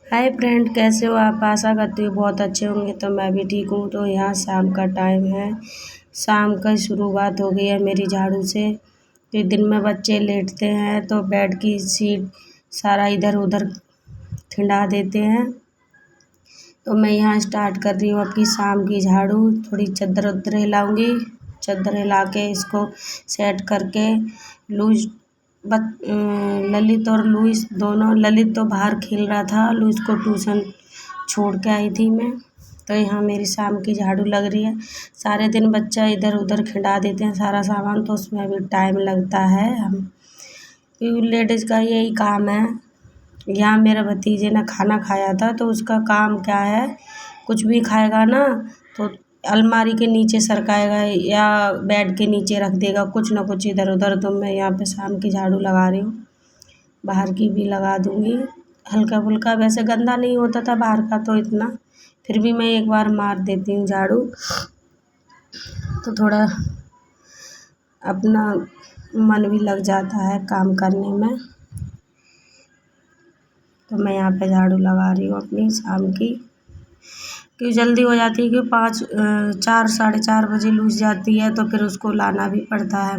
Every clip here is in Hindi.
हाय फ्रेंड, कैसे हो आप? आशा करती हूँ बहुत अच्छे होंगे। तो मैं भी ठीक हूँ। तो यहाँ शाम का टाइम है, शाम का शुरुआत हो गई है मेरी झाड़ू से। फिर दिन में बच्चे लेटते हैं तो बेड की सीट सारा इधर उधर खिंडा देते हैं। तो मैं यहाँ स्टार्ट कर रही हूँ अपनी शाम की झाड़ू। थोड़ी चादर उधर हिलाऊंगी, चादर हिला के इसको सेट करके लूज ललित और लुइस दोनों, ललित तो बाहर खेल रहा था, लुइस को ट्यूशन छोड़ के आई थी मैं। तो यहाँ मेरी शाम की झाड़ू लग रही है। सारे दिन बच्चा इधर उधर खिंडा देते हैं सारा सामान, तो उसमें भी टाइम लगता है। हम लेडीज़ का यही काम है। यहाँ मेरे भतीजे ने खाना खाया था, तो उसका काम क्या है, कुछ भी खाएगा ना तो अलमारी के नीचे सरकाएगा या बेड के नीचे रख देगा कुछ ना कुछ इधर उधर। तो मैं यहाँ पे शाम की झाड़ू लगा रही हूँ, बाहर की भी लगा दूँगी। हल्का फुल्का, वैसे गंदा नहीं होता था बाहर का तो इतना, फिर भी मैं एक बार मार देती हूँ झाड़ू, तो थोड़ा अपना मन भी लग जाता है काम करने में। तो मैं यहाँ पे झाड़ू लगा रही हूँ अपनी शाम की, क्योंकि जल्दी हो जाती है। कि 4 साढ़े 4 बजे लूज जाती है, तो फिर उसको लाना भी पड़ता है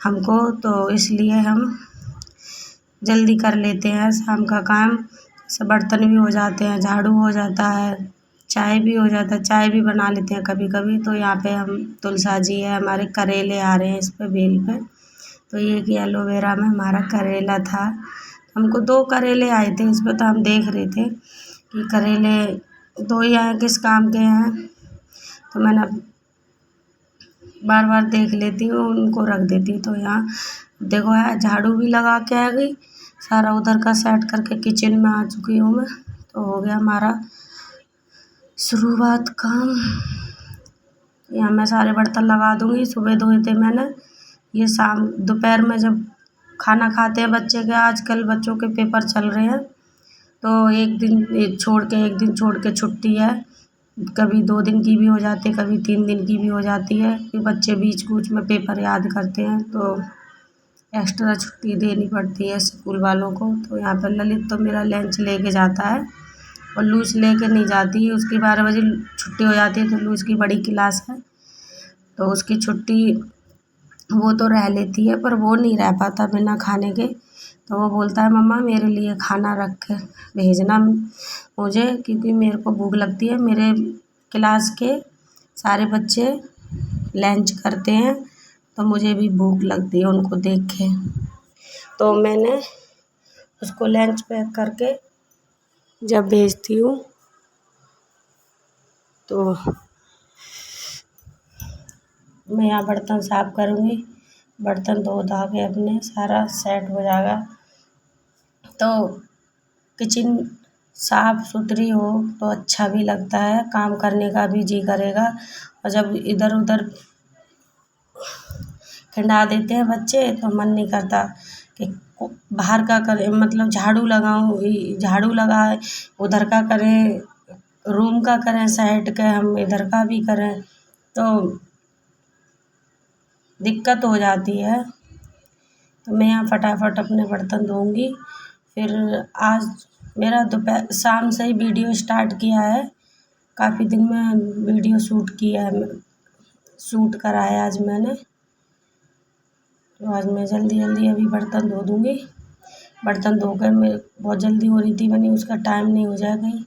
हमको, तो इसलिए हम जल्दी कर लेते हैं शाम का काम। सब बर्तन भी हो जाते हैं, झाड़ू हो जाता है, चाय भी हो जाता है, चाय भी बना लेते हैं कभी कभी। तो यहाँ पे हम तुलसा जी है, हमारे करेले आ रहे हैं इस पे बेल पे। तो ये कि एलोवेरा में हमारा करेला था, हमको 2 करेले आए थे इस पर। तो हम देख रहे थे कि करेले 2 ही आए, किस काम के हैं। तो मैंने बार बार देख लेती हूँ, उनको रख देती हूँ। तो यहाँ देखो है, झाड़ू भी लगा के आ गई, सारा उधर का सेट करके किचन में आ चुकी हूँ मैं। तो हो गया हमारा शुरुआत काम। यहाँ मैं सारे बर्तन लगा दूँगी। सुबह धोए थे मैंने, ये शाम दोपहर में जब खाना खाते हैं बच्चे के, आजकल बच्चों के पेपर चल रहे हैं, तो एक दिन छोड़ के छुट्टी है। कभी 2 दिन की भी हो जाती है, कभी 3 दिन की भी हो जाती है, कि बच्चे बीच कूच में पेपर याद करते हैं, तो एक्स्ट्रा छुट्टी देनी पड़ती है स्कूल वालों को। तो यहाँ पर ललित तो मेरा लंच लेके जाता है, और लूस लेके नहीं जाती है। उसकी 12 बजे छुट्टी हो जाती है, तो लूस की बड़ी क्लास है, तो उसकी छुट्टी वो तो रह लेती है, पर वो नहीं रह पाता बिना खाने के। तो वो बोलता है मम्मा मेरे लिए खाना रख के भेजना मुझे, क्योंकि मेरे को भूख लगती है। मेरे क्लास के सारे बच्चे लंच करते हैं, तो मुझे भी भूख लगती है उनको देख के। तो मैंने उसको लंच पैक करके जब भेजती हूँ, तो मैं यहाँ बर्तन साफ़ करूँगी। बर्तन धो धा के अपने सारा सेट हो जाएगा, तो किचन साफ़ सुथरी हो तो अच्छा भी लगता है, काम करने का भी जी करेगा। और जब इधर उधर खिंडा देते हैं बच्चे, तो मन नहीं करता कि बाहर का करें, मतलब झाड़ू लगाऊँ, झाड़ू लगाए उधर का करें, रूम का करें साइड के, हम इधर का भी करें, तो दिक्कत हो जाती है। तो मैं यहाँ फटाफट अपने बर्तन धोऊँगी। फिर आज मेरा दोपहर शाम से ही वीडियो स्टार्ट किया है, काफ़ी दिन में वीडियो शूट करा है आज मैंने। तो आज मैं जल्दी जल्दी अभी बर्तन धो दूँगी। बर्तन धोकर मैं बहुत जल्दी हो रही थी, बनी उसका टाइम नहीं हो जाए कहीं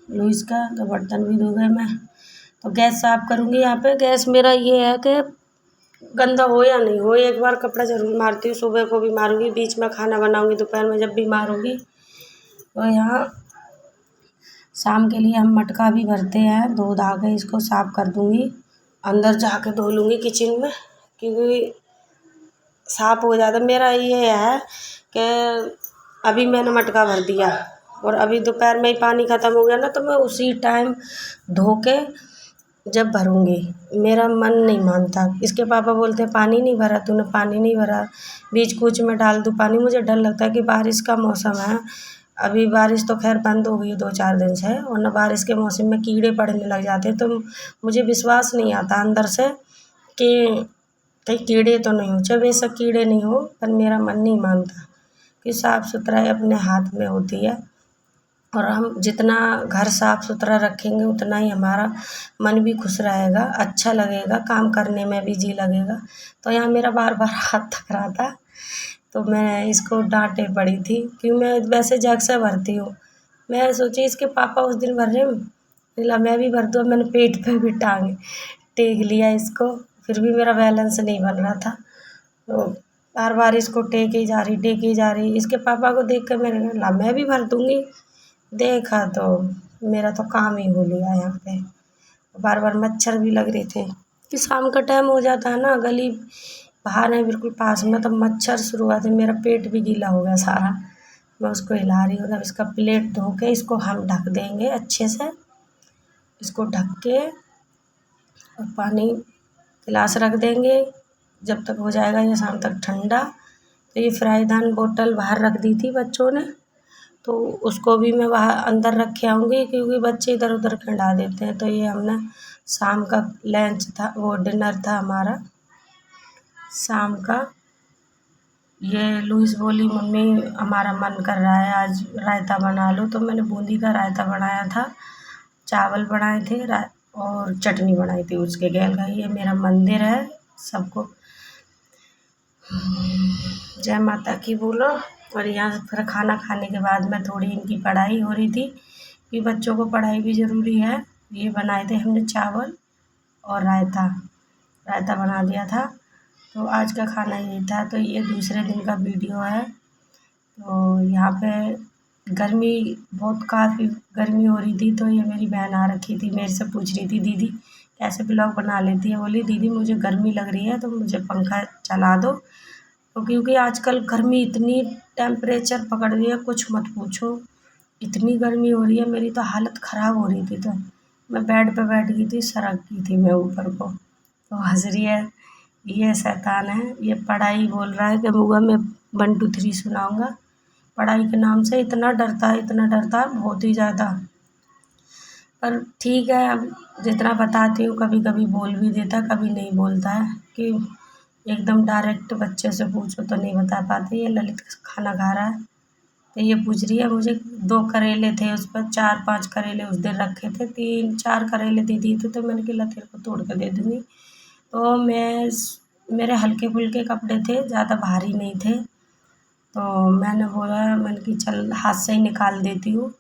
लुइस का, तो बर्तन भी धो गए मैं। तो गैस साफ़ करूँगी। यहाँ पे गैस मेरा ये है कि गंदा हो या नहीं हो, एक बार कपड़ा ज़रूर मारती हूँ, सुबह को भी मारूँगी, बीच में खाना बनाऊँगी, दोपहर में जब भी मारूँगी। तो यहाँ शाम के लिए हम मटका भी भरते हैं, धो धा के इसको साफ़ कर दूँगी, अंदर जाके धो लूँगी किचन में, क्योंकि साफ़ हो जाता। मेरा ये है कि अभी मैंने मटका भर दिया और अभी दोपहर में ही पानी ख़त्म हो गया ना, तो मैं उसी टाइम धो के जब भरूँगी। मेरा मन नहीं मानता, इसके पापा बोलते हैं पानी नहीं भरा, तूने पानी नहीं भरा, बीच कूच में डाल दूँ पानी। मुझे डर लगता है कि बारिश का मौसम है, अभी बारिश तो खैर बंद हो गई है 2-4 दिन से, वरना बारिश के मौसम में कीड़े पड़ने लग जाते हैं। तो मुझे विश्वास नहीं आता अंदर से कि कहीं कीड़े तो नहीं हो, चाहे बेशक कीड़े नहीं हो, पर मेरा मन नहीं मानता कि साफ़ सुथराई अपने हाथ में होती है। और हम जितना घर साफ सुथरा रखेंगे उतना ही हमारा मन भी खुश रहेगा, अच्छा लगेगा, काम करने में भी जी लगेगा। तो यहाँ मेरा बार बार हाथ थक रहा था, तो मैं इसको डांटे पड़ी थी कि मैं वैसे जग से भरती हूँ। मैं सोची इसके पापा उस दिन भर रहे हैं, बोला मैं भी भर दूँ। मैंने पेट पे भी टांग टेक लिया इसको, फिर भी मेरा बैलेंस नहीं बन रहा था। तो बार बार इसको टेकी जा रही। इसके पापा को देख कर मैंने कहा ला मैं भी भर दूँगी। देखा तो मेरा तो काम ही हो लिया यहाँ पे। बार बार मच्छर भी लग रहे थे कि शाम का टाइम हो जाता है ना, गली बाहर है बिल्कुल पास में, तो मच्छर शुरू हुआ थे। मेरा पेट भी गीला हो गया सारा। मैं उसको हिला रही हूँ। अब इसका प्लेट धो के इसको हम ढक देंगे अच्छे से। इसको ढक के और पानी गिलास रख देंगे जब तक हो जाएगा ये शाम तक ठंडा। तो ये फ्राईदान बोतल बाहर रख दी थी बच्चों ने, तो उसको भी मैं बाहर अंदर रख के आऊँगी क्योंकि बच्चे इधर उधर खिंडा देते हैं। तो ये हमने शाम का लंच था, वो डिनर था हमारा शाम का। ये लुइस बोली मम्मी हमारा मन कर रहा है आज रायता बना लो, तो मैंने बूंदी का रायता बनाया था, चावल बनाए थे और चटनी बनाई थी उसके गैल का। ये मेरा मंदिर है। सबको जय माता की बोलो। और यहाँ फिर खाना खाने के बाद में थोड़ी इनकी पढ़ाई हो रही थी कि बच्चों को पढ़ाई भी ज़रूरी है। ये बनाए थे हमने चावल और रायता, रायता बना दिया था। तो आज का खाना यही था। तो ये दूसरे दिन का वीडियो है। तो यहाँ पे गर्मी बहुत, काफ़ी गर्मी हो रही थी। तो ये मेरी बहन आ रखी थी, मेरे से पूछ रही थी दीदी कैसे ब्लॉग बना लेती है। बोली दीदी मुझे गर्मी लग रही है तो मुझे पंखा चला दो। तो क्योंकि आजकल गर्मी इतनी टेम्परेचर पकड़ रही है कुछ मत पूछो, इतनी गर्मी हो रही है, मेरी तो हालत ख़राब हो रही थी। तो मैं बेड पे बैठ गई थी, सरक गई थी मैं ऊपर को। तो हंस रही है, ये शैतान है। ये पढ़ाई बोल रहा है कि बुआ मैं 1 2 3 सुनाऊँगा। पढ़ाई के नाम से इतना डरता है, इतना डरता है बहुत ही ज़्यादा। पर ठीक है, अब जितना बताती हूँ कभी कभी बोल भी देता, कभी नहीं बोलता है कि एकदम डायरेक्ट बच्चे से पूछो तो नहीं बता पाते। ये ललित खाना खा रहा है तो ये पूछ रही है मुझे 2 करेले थे, उस पर 4 5 करेले उस दिन रखे थे, 3 4 करेले दे दिए थे। तो मैंने कहा तेरे को तोड़ कर दे दूँगी। तो मेरे हल्के फुल्के कपड़े थे, ज़्यादा भारी नहीं थे। तो मैंने बोला, मैंने कि चल हाथ से ही निकाल देती हूँ।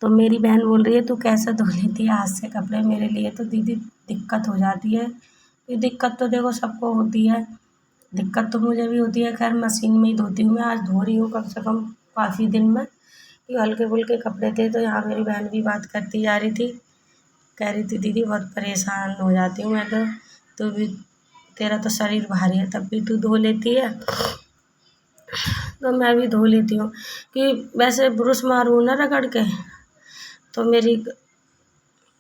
तो मेरी बहन बोल रही है तू कैसे धो लेती है हाथ से कपड़े, मेरे लिए तो दीदी दिक्कत हो जाती है। ये दिक्कत तो देखो सबको होती है, दिक्कत तो मुझे भी होती है। खैर मशीन में ही धोती हूँ मैं, आज धो रही हूँ कम से कम काफ़ी दिन में। ये हल्के फुल्के कपड़े थे। तो यहाँ मेरी बहन भी बात करती जा रही थी, कह रही थी दीदी बहुत परेशान हो जाती हूँ मैं तो, तू भी तेरा तो शरीर भारी है तब भी तू धो लेती है। तो मैं भी धो लेती हूँ कि वैसे ब्रश मारूँ ना रगड़ के तो मेरी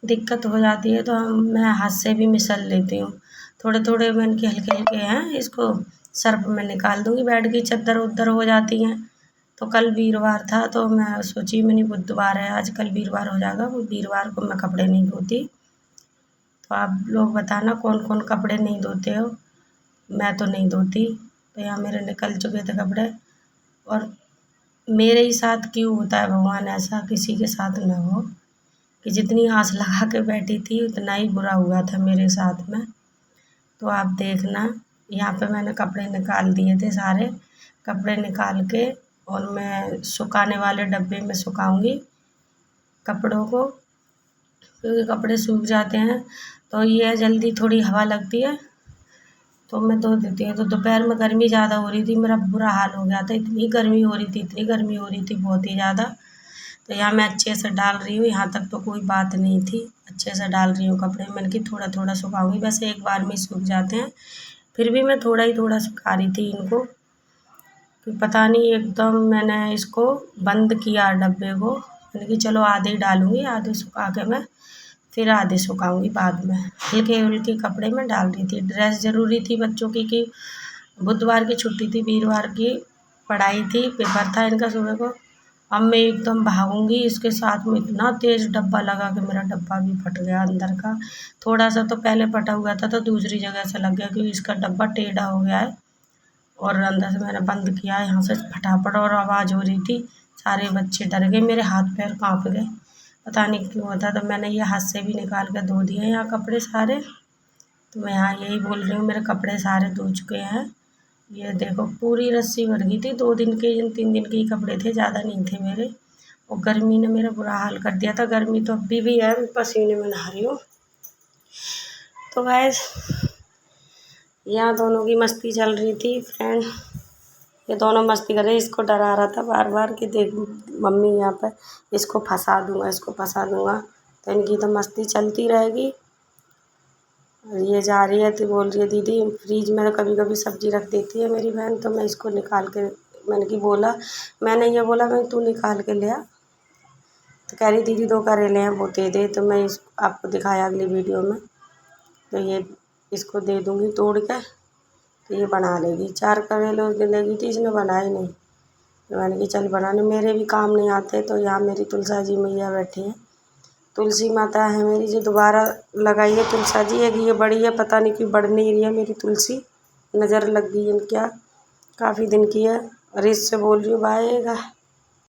दिक्कत हो जाती है। तो मैं हाथ से भी मिसल लेती हूँ, थोड़े थोड़े मैंने कि हल्के हल्के हैं, इसको सर्फ में निकाल दूँगी। बेड की चद्दर उद्दर हो जाती हैं। तो कल वीरवार था तो मैं सोची मैंने बुधवार है आज, कल वीरवार हो जाएगा, वो वीरवार को मैं कपड़े नहीं धोती। तो आप लोग बताना कौन कौन कपड़े नहीं धोते हो। मैं तो नहीं धोती। तो यहाँ मेरे निकल चुके थे कपड़े। और मेरे ही साथ क्यों होता है भगवान ऐसा, किसी के साथ ना हो कि जितनी आस लगा के बैठी थी उतना ही बुरा हुआ था मेरे साथ में। तो आप देखना, यहाँ पे मैंने कपड़े निकाल दिए थे सारे। कपड़े निकाल के और मैं सुखाने वाले डब्बे में सुखाऊंगी कपड़ों को, क्योंकि कपड़े सूख जाते हैं। तो ये जल्दी थोड़ी हवा लगती है तो मैं धो देती हूँ। तो दोपहर में गर्मी ज़्यादा हो रही थी, मेरा बुरा हाल हो गया था, इतनी गर्मी हो रही थी, इतनी गर्मी हो रही थी बहुत ही ज़्यादा। तो यहाँ मैं अच्छे से डाल रही हूँ, यहाँ तक तो कोई बात नहीं थी, अच्छे से डाल रही हूँ कपड़े। मैंने कि थोड़ा थोड़ा सुखाऊंगी, वैसे एक बार में ही सूख जाते हैं, फिर भी मैं थोड़ा ही थोड़ा सुखा रही थी इनको। कि पता नहीं एकदम मैंने इसको बंद किया डब्बे को, मैंने कि चलो आधे ही डालूँगी, आधे सुखा के मैं फिर आधे सुखाऊंगी बाद में। हल्के हल्के कपड़े में डाल रही थी। ड्रेस ज़रूरी थी बच्चों की कि बुधवार की छुट्टी थी, वीरवार की पढ़ाई थी, पेपर था इनका सुबह को। अब मैं एकदम भागूंगी, इसके साथ में इतना तेज़ डब्बा लगा कि मेरा डब्बा भी फट गया अंदर का। थोड़ा सा तो पहले फटा हुआ था तो दूसरी जगह से लग गया क्योंकि इसका डब्बा टेढ़ा हो गया है। और अंदर से मैंने बंद किया, यहाँ से फटाफट और आवाज़ हो रही थी, सारे बच्चे डर गए, मेरे हाथ पैर काँप गए, पता नहीं क्यों होता। तो मैंने ये हाथ से भी निकाल कर धो दिए यहाँ कपड़े सारे। तो मैं यहाँ यही बोल रही हूँ, मेरे कपड़े सारे धो चुके हैं। ये देखो पूरी रस्सी भर गई थी, 2 दिन के 3 दिन के ही कपड़े थे, ज़्यादा नहीं थे मेरे। और गर्मी ने मेरा बुरा हाल कर दिया था। गर्मी तो अभी भी है, पसीने में नहा रही हूँ। तो गाइस यहाँ दोनों की मस्ती चल रही थी फ्रेंड। ये दोनों मस्ती कर रहे, इसको डरा रहा था बार बार कि देख मम्मी यहाँ पर इसको फंसा दूँगा, इसको फंसा दूँगा। तो इनकी तो मस्ती चलती रहेगी। ये जा रही है तो बोल रही है दीदी फ्रिज में कभी कभी सब्ज़ी रख देती है मेरी बहन, तो मैं इसको निकाल के मैंने ये बोला मैं तू निकाल के ले आ। तो कह रही दीदी 2 करेले हैं वो दे दे। तो मैं आपको दिखाया अगली वीडियो में। तो ये इसको दे दूँगी तोड़ के, तो ये बना लेगी। 4 करेले उस दिन लगी थी, इसने बनाई नहीं। तो मैंने कि चल बनाने, मेरे भी काम नहीं आते। तो यहाँ मेरी तुलसा जी मैया बैठी हैं, तुलसी माता है मेरी जो दोबारा लगाई है तुलसा जी। एक ये बड़ी है, पता नहीं क्यों बढ़ नहीं रही है मेरी तुलसी, नज़र लग गई है क्या, काफ़ी दिन की है। और इससे बोल रही हूँ भाई